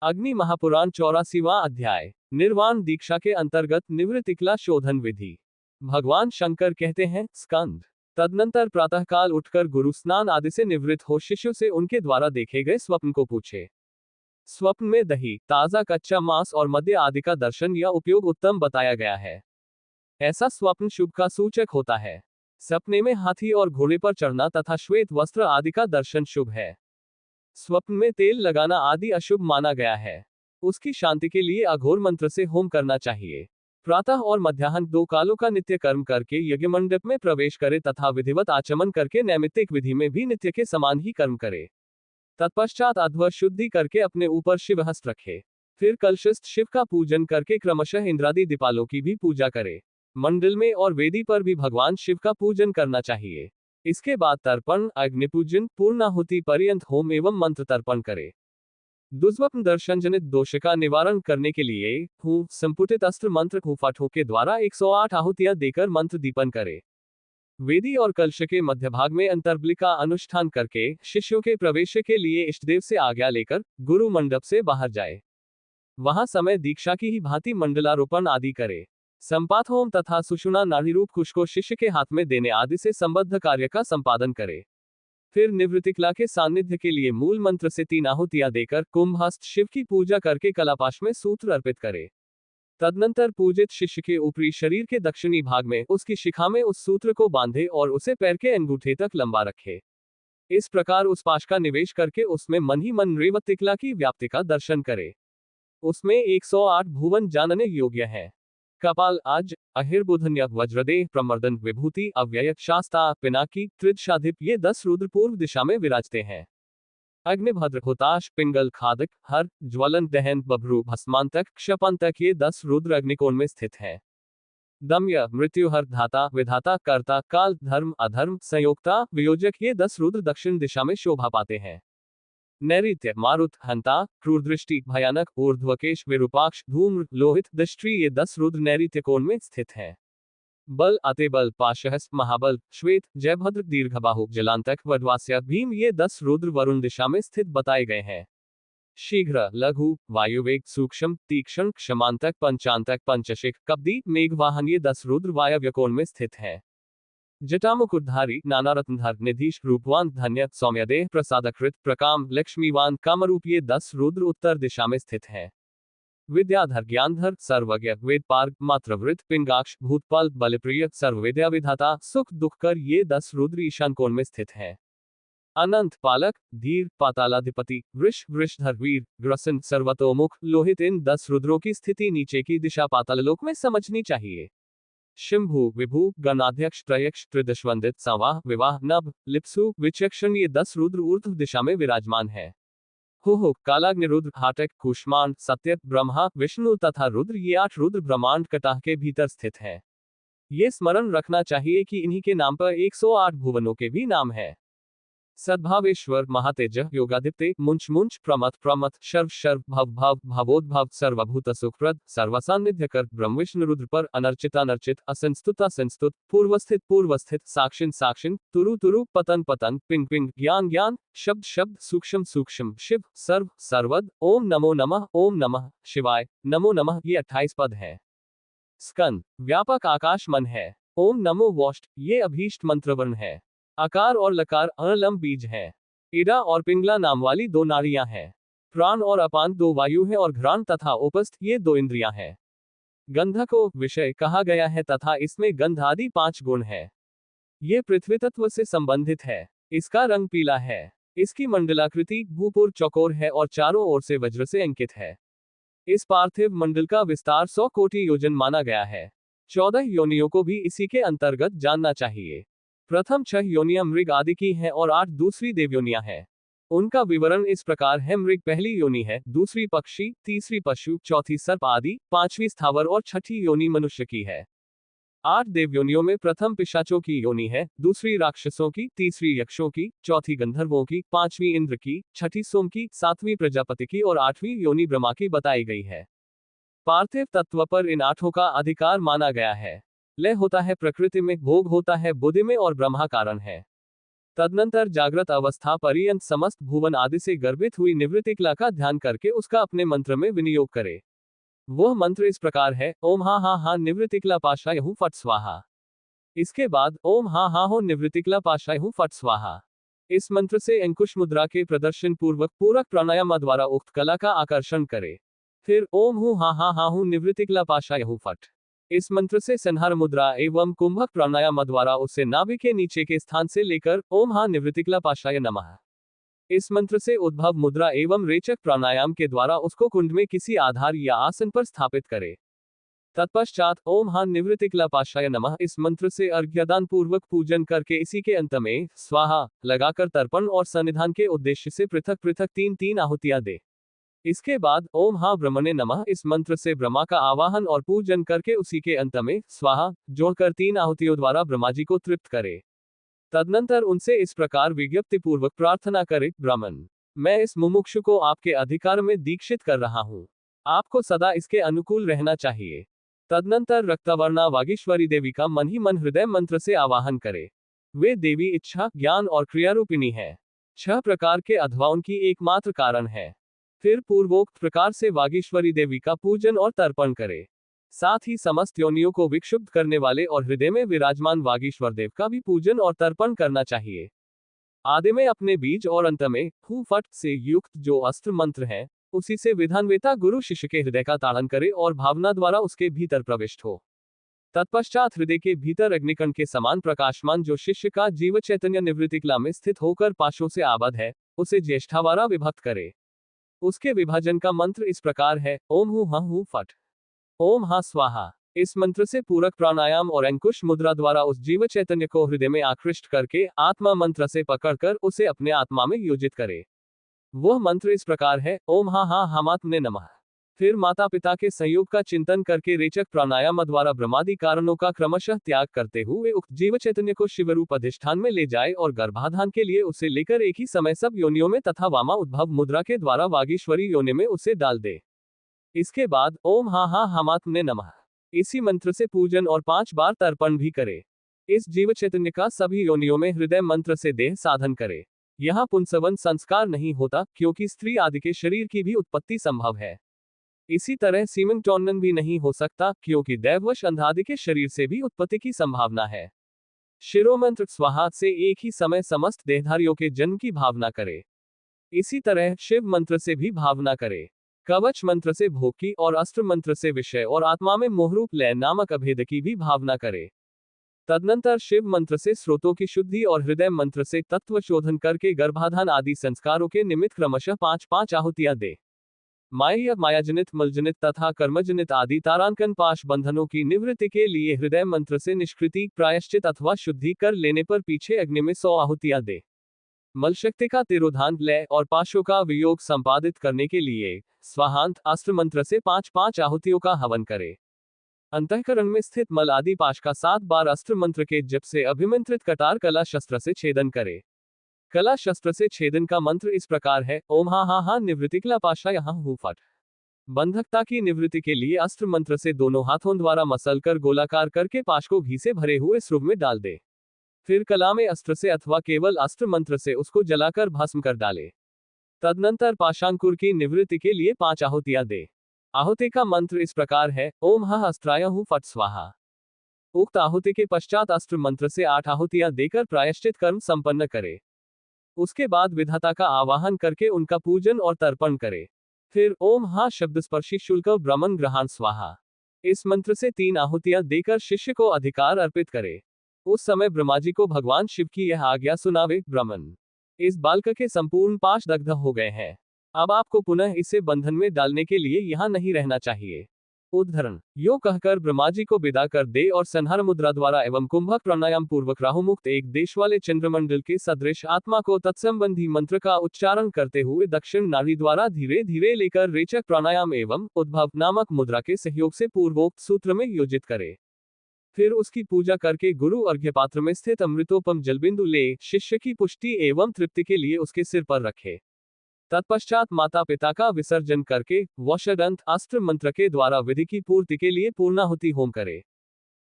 अग्नि महापुराण 84वां अध्याय। निर्वाण दीक्षा के अंतर्गत निवृत्तिकला शोधन विधि। भगवान शंकर कहते हैं, स्कंद। तदनंतर प्रातःकाल उठकर गुरु स्नान आदि से निवृत्त हो शिष्यों से उनके द्वारा देखे गए स्वप्न को पूछे। स्वप्न में दही, ताजा कच्चा मांस और मद्य आदि का दर्शन या उपयोग उत्तम बताया गया है। ऐसा स्वप्न शुभ का सूचक होता है। सपने में हाथी और घोड़े पर चढ़ना तथा श्वेत वस्त्र आदि का दर्शन शुभ है। स्वप्न में तेल लगाना आदि अशुभ माना गया है। उसकी शांति के लिए अघोर मंत्र से होम करना चाहिए। प्रातः और मध्याह्न 2 कालों का नित्य कर्म करके यज्ञ मंडप में प्रवेश करे तथा विधिवत आचमन करके नैमित्तिक विधि में भी नित्य के समान ही कर्म करे। तत्पश्चात अध्वर शुद्धि करके अपने ऊपर शिवहस्त रखे। फिर कलशस्थ शिव का पूजन करके क्रमशः इंद्रादि दीपालों की भी पूजा करे। मंडल में और वेदी पर भी भगवान शिव का पूजन करना चाहिए। इसके बाद तर्पण, अग्निपूजन, पूर्णाहुति पर्यंत होम एवं मंत्र तर्पण करे। दुस्वप्न दर्शन जनित दोष का निवारण करने के लिए संपुटित अस्त्र मंत्र हुफाठों के द्वारा 108 आहुतियां देकर मंत्र दीपन करे। वेदी और कलश के मध्य भाग में अंतर्बलि का अनुष्ठान करके शिष्यों के प्रवेश के लिए इष्टदेव से आज्ञा लेकर गुरु मंडप से बाहर जाए। वहां समय दीक्षा की ही भांति मंडलारोपण आदि करे। संपात होम तथा सुषुम्ना नाड़ी रूप कुश को शिष्य के हाथ में देने आदि से संबद्ध कार्य का संपादन करे। फिर निवृत्तिकला के सानिध्य के लिए मूल मंत्र से 3 आहुतियां देकर कुंभस्थ शिव की पूजा करके कलापाश में सूत्र अर्पित करे। तदनंतर पूजित शिष्य के ऊपरी शरीर के दक्षिणी भाग में उसकी शिखा में उस सूत्र को बांधे और उसे पैर के अंगूठे तक लंबा रखे। इस प्रकार उस पाश का निवेश करके उसमें मन ही मन निवृत्तिकला की व्याप्ति का दर्शन करे। उसमें 108 भुवन जानने योग्य है। कपाल, आज, अहिर्बुधन्य, वज्रदेह, प्रमर्दन, विभूति, अव्यय, शास्ता, पिनाकी, त्रिदशाधिप ये 10 रुद्र पूर्व दिशा में विराजते हैं। अग्निभद्र, हुताश, पिंगल, खादक, हर, ज्वलन, दहन, बभ्रू, भस्मांतक, क्षपंतक ये 10 रुद्र अग्निकोण में स्थित हैं। दम्य, मृत्युहर, धाता, विधाता, कर्ता, काल, धर्म, अधर्म, संयोक्ता, वियोजक ये 10 रुद्र दक्षिण दिशा में शोभा पाते हैं। नैऋत्य, मारुत, हंता, क्रूरदृष्टि, भयानक, ऊर्ध्वकेश, विरूपाक्ष, धूम्र, लोहित, दष्ट्री ये 10 रुद्र नैऋत्य कोण में स्थित हैं। बल, अतिबल, पाशहस्त, महाबल, श्वेत, जयभद्र, दीर्घबाहु, जलांतक, वडवास्य, भीम ये 10 रुद्र वरुण दिशा में स्थित बताए गए हैं। शीघ्र, लघु, वायुवेग, सूक्ष्म, तीक्ष्ण, क्षमांतक, पंचांतक, पंचशिख, कब्दी, मेघवाहन ये 10 रुद्र वायव्य कोण में स्थित हैं। जटामुकुटधारी, नानारत्नधर, निधीश, रूपवान, धन्य, सौम्यदेह, प्रसादकृत, प्रकाम, लक्ष्मीवान, कामरूप ये 10 रुद्र उत्तर दिशा में स्थित हैं। विद्याधर, ज्ञानधर, सर्वज्ञ, वेदपार्ग, मातृवृत, पिंगाक्ष, भूतपाल, बलप्रिय, सर्वविद्या विधाता, सुख दुखकर ये 10 रुद्र ईशान कोण में स्थित हैं। अनंत, पालक, धीर, पातालाधिपति, वृषधर, वीर, ग्रसन, सर्वतोमुख, लोहित इन 10 रुद्रों की स्थिति नीचे की दिशा पाताललोक में समझनी चाहिए। शिंभु, विभु, गणाध्यक्ष, त्रयक्ष, त्रिदशवंदित, संवाह, विवाह, नभ, लिप्सु, विचक्षण ये 10 रुद्र ऊर्ध्व दिशा में विराजमान है। हो, कालाग्निरुद्र, हाटक, कुष्मांड, सत्य, ब्रह्मा, विष्णु तथा रुद्र ये 8 रुद्र ब्रह्मांड कटाह के भीतर स्थित हैं। ये स्मरण रखना चाहिए कि इन्हीं के नाम पर 108 भुवनों के भी नाम है। सद्भावेश्वर, महातेज, योगादित्य, मुंच, प्रमथ, शर्व, भव, भवोद्भव, सर्वभूत सुखप्रद, सर्वसान्निध्यकर, ब्रह्मविष्णु रुद्र पर अनर्चित, असंस्तुत, पूर्वस्थित, साक्षिन, तुरु, पतन, पिंग, ज्ञान, शब्द, सूक्ष्म, शिव, सर्वद, ओम नमः शिवाय, नमो नमः ये 28 पद है। स्कंद, व्यापक आकाश मन है। ओम नमो वोष्ट ये अभीष्ट मंत्रवर्ण है। आकार और लकार अलम बीज है। इड़ा और पिंगला नाम वाली 2 नाड़ियां हैं। प्राण और अपान 2 वायु है और घ्राण तथा उपस्थ ये 2 इंद्रियां हैं। गंध को विषय कहा गया है तथा इसमें गंध आदि 5 गुण है। ये पृथ्वी तत्व से संबंधित है। इसका रंग पीला है। इसकी मंडलाकृति भूपुर चौकोर है और चारों ओर से वज्र से अंकित है। इस पार्थिव मंडल का विस्तार 100 कोटि योजन माना गया है। 14 योनियों को भी इसी के अंतर्गत जानना चाहिए। प्रथम 6 योनियां मृग आदि की हैं और 8 दूसरी देवयोनियां हैं। उनका विवरण इस प्रकार है। मृग पहली योनि है, दूसरी पक्षी, तीसरी पशु, चौथी सर्प आदि, 5वीं स्थावर और 6ठी योनि मनुष्य की है। 8 देवयोनियों में प्रथम पिशाचों की योनि है, दूसरी राक्षसों की, तीसरी यक्षों की, चौथी गंधर्वों की, 5वीं इंद्र की, 6ठी सोम की, 7वीं प्रजापति की और 8वीं योनि ब्रह्मा की बताई गई है। पार्थिव तत्व पर इन 8 का अधिकार माना गया है। लय होता है प्रकृति में, भोग होता है बुद्धि में और ब्रह्मा कारण है। तदनंतर जागृत अवस्था पर्यंत समस्त भुवन आदि से गर्भित हुई निवृत्तिकला का ध्यान करके उसका अपने मंत्र में विनियोग करे। वह मंत्र इस प्रकार है, ओम हा हा हा निवृत्तिकला पाशाय हूं फट स्वाहा। इसके बाद ओम हा हा हो निवृत्तिकला पाशाय हूं फट स्वाहा। इस मंत्र से अंकुश मुद्रा के प्रदर्शन पूर्वक पूरक प्राणायाम द्वारा उक्त कला का आकर्षण करे। फिर ओम हूं हा हूं निवृत्तिकला पाशाय हूं फट। इस मंत्र से संहार मुद्रा एवं कुंभक प्राणायाम द्वारा उसे नाभि के नीचे के स्थान से लेकर ओम हा निवृत्तिकला पाशाय नमः इस मंत्र से उद्भव मुद्रा एवं रेचक प्राणायाम के द्वारा उसको कुंड में किसी आधार या आसन पर स्थापित करे। तत्पश्चात ओम हा निवृत्तिकला पाशाय नमः इस मंत्र से अर्घ्यदान पूर्वक पूजन करके इसी के अंत में स्वाहा लगाकर तर्पण और सन्निधान के उद्देश्य से पृथक पृथक 3-3 आहुतियां दे। इसके बाद ओम हा ब्रह्मणे नमः इस मंत्र से ब्रह्मा का आवाहन और पूजन करके उसी के अंत में स्वाहा जोड़कर 3 आहुतियों द्वारा ब्रह्मा जी को तृप्त करे। तदनंतर उनसे इस प्रकार विज्ञप्ति पूर्वक प्रार्थना करे, ब्राह्मण, मैं इस मुमुक्षु को आपके अधिकार में दीक्षित कर रहा हूं। आपको सदा इसके अनुकूल रहना चाहिए। तदनंतर रक्तवर्णा वागीश्वरी देवी का मन ही मन हृदय मंत्र से आवाहन करे। वे देवी इच्छा, ज्ञान और क्रियारूपिणी है। 6 प्रकार के अथवा उनकी एकमात्र कारण है। फिर पूर्वोक्त प्रकार से वागीश्वरी देवी का पूजन और तर्पण करे। साथ ही समस्त योनियों को विक्षुब्ध करने वाले और हृदय में विराजमान वागीश्वर देव का भी पूजन और तर्पण करना चाहिए। आदि में अपने बीज और अंत में हूं फट से युक्त जो अस्त्र मंत्र है, उसी से विधानवेता गुरु शिष्य के हृदय का ताड़न करे और भावना द्वारा उसके भीतर प्रविष्ट हो। तत्पश्चात हृदय के भीतर अग्निकण के समान प्रकाशमान जो शिष्य का जीव चैतन्य निवृत्तिकला में स्थित होकर पाशों से आबद्ध है, उसे ज्येष्ठावारा विभक्त करे। उसके विभाजन का मंत्र इस प्रकार है, ओम हूं फट ओम हा स्वाहा। इस मंत्र से पूरक प्राणायाम और अंकुश मुद्रा द्वारा उस जीव चैतन्य को हृदय में आकृष्ट करके आत्मा मंत्र से पकड़कर उसे अपने आत्मा में योजित करे। वह मंत्र इस प्रकार है, ओम हा हमात्मने नमः। फिर माता पिता के संयोग का चिंतन करके रेचक प्राणायाम द्वारा ब्रह्मादि कारणों का क्रमशः त्याग करते हुए उक्त जीव चैतन्य को शिवरूप अधिष्ठान में ले जाए और गर्भाधान के लिए उसे लेकर एक ही समय सब योनियों में तथा वामा उद्भव मुद्रा के द्वारा वागीश्वरी योनि में उसे डाल दे। इसके बाद ओम हा हमात्मने नमः इसी मंत्र से पूजन और 5 बार तर्पण भी करे। इस जीव चैतन्य का सभी योनियों में हृदय मंत्र से देह साधन करे। यहाँ पुंसवन संस्कार नहीं होता, क्योंकि स्त्री आदि के शरीर की भी उत्पत्ति संभव है। इसी तरह सीमन टोन्नन भी नहीं हो सकता, क्योंकि दैववश अंधादि के शरीर से भी उत्पत्ति की संभावना है। शिरोमंत्र स्वाहा से एक ही समय समस्त देहधारियों के जन्म की भावना करे। इसी तरह शिव मंत्र से भी भावना करे। कवच मंत्र से भोग की और अस्त्र मंत्र से विषय और आत्मा में मोहरूप लय नामक अभेद की भी भावना करे। तदनंतर शिव मंत्र से स्रोतों की शुद्धि और हृदय मंत्र से तत्व शोधन करके गर्भाधान आदि संस्कारों के निमित्त क्रमशः 5-5 आहुतियां दे। मायाजनित मलजनित तथा कर्मजनित आदि तारांकन पाश बंधनों की निवृत्ति के लिए हृदय मंत्र से निष्कृति प्रायश्चित अथवा शुद्धि कर लेने पर पीछे अग्नि में 100 आहुतियां दे। मलशक्ति का तिरोधान लय और पाशों का वियोग संपादित करने के लिए स्वाहांत अस्त्र मंत्र से 5-5 आहुतियों का हवन करे। अंतःकरण में स्थित मल आदि पाश का 7 बार अस्त्र मंत्र के जप से अभिमंत्रित कटार कला शस्त्र से छेदन करे। कला शस्त्र से छेदन का मंत्र इस प्रकार है, ओम हा निवृत्तिकला पाशाय हूं फट। बंधकता की निवृत्ति के लिए अस्त्र मंत्र से दोनों हाथों द्वारा मसलकर गोलाकार करके पाश को घी से भरे हुए स्रुव में डाल दे। फिर कला में अस्त्र से अथवा केवल अस्त्र मंत्र से उसको जलाकर भस्म कर डाले। तदनंतर पाशांकुर की निवृत्ति के लिए 5 आहुतियां दे। आहुति का मंत्र इस प्रकार है, ओम अस्त्राय हूं फट स्वाहा। उक्त आहुति के पश्चात अस्त्र मंत्र से 8 आहुतियां देकर प्रायश्चित कर्म संपन्न करे। उसके बाद विधाता का आवाहन करके उनका पूजन और तर्पण करे। फिर ओम शब्द स्पर्शी शुल्क ब्रह्मन ग्रहण स्वाहा इस मंत्र से 3 आहुतियां देकर शिष्य को अधिकार अर्पित करे। उस समय ब्रह्मा जी को भगवान शिव की यह आज्ञा सुनावे, ब्राह्मण, इस बालक के संपूर्ण पाश दग्ध हो गए हैं। अब आपको पुनः इसे बंधन में डालने के लिए यहाँ नहीं रहना चाहिए। उद्धरण यो कहकर ब्रह्मा जी को विदा कर दे और संहार मुद्रा द्वारा एवं कुंभक प्राणायाम पूर्वक राहुमुक्त एक देश वाले चंद्रमंडल के सदृश आत्मा को तत्संबंधी मंत्र का उच्चारण करते हुए दक्षिण नाड़ी द्वारा धीरे धीरे लेकर रेचक प्राणायाम एवं उद्भव नामक मुद्रा के सहयोग से पूर्वोक्त सूत्र में योजित करे। फिर उसकी पूजा करके गुरु अर्घ्य पात्र में स्थित अमृतोपम जलबिंदु ले शिष्य की पुष्टि एवं तृप्ति के लिए उसके सिर पर रखे। तत्पश्चात माता पिता का विसर्जन करके वशदंत अस्त्र मंत्र के द्वारा विधि की पूर्ति के लिए पूर्णाहुति होम करे।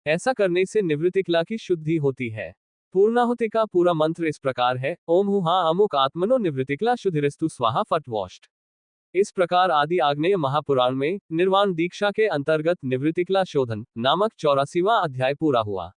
ऐसा करने से निवृत्तिकला की शुद्धि होती है। पूर्णाहुति का पूरा मंत्र इस प्रकार है, ओम हुहा अमुक आत्मनो निवृत्तिक्ला शुद्धिरस्तु स्वाहा फट वॉश्ड। इस प्रकार आदि आग्नेय महापुराण में निर्वाण दीक्षा के अंतर्गत निवृत्तिक्ला शोधन नामक 84वां अध्याय पूरा हुआ।